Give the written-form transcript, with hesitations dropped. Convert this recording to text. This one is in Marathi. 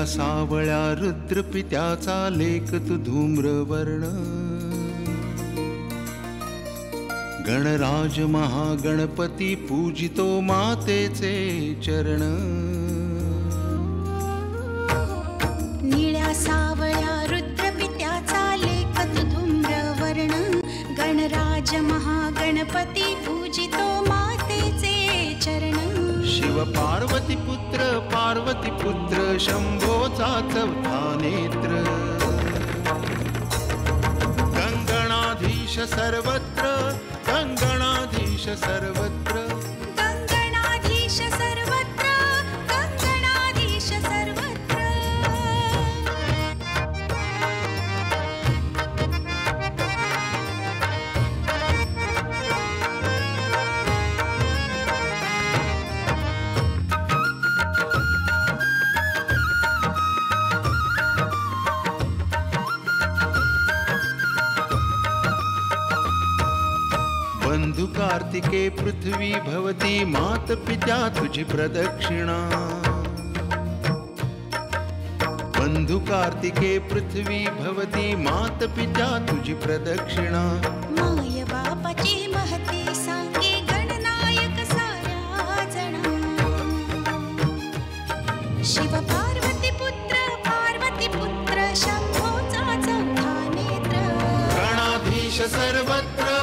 सावळ्या रुद्रपित्याचा लेख तू धूम्रवर्ण गणराज महागणपती पूजितो मातेचे चरण निळ्या सावळ्या रुद्रपित्याचा लेख तू धूम्रवर्ण गणराज महागणपती पूजितो मातेचे चरण शिव पार्वती पुत्र शंभोचा चौथा नेत्र गंगणाधीश सर्वत्र गंगणाधीश सर्वत्र गंगणाधीश सर्वत्र गंगणाधीश सर्वत्र बंधु कार्तिके पृथ्वी भवती मात पित्या तुझी प्रदक्षिणा बंधु कार्तिके पृथ्वी भवती मात पित्या तुझी प्रदक्षिणा माय बापाची महती सांगे गणनायक साऱ्या जना शिव पार्वती पुत्र शंभोचा चौथा नेत्र गणाधीश सर्वत्र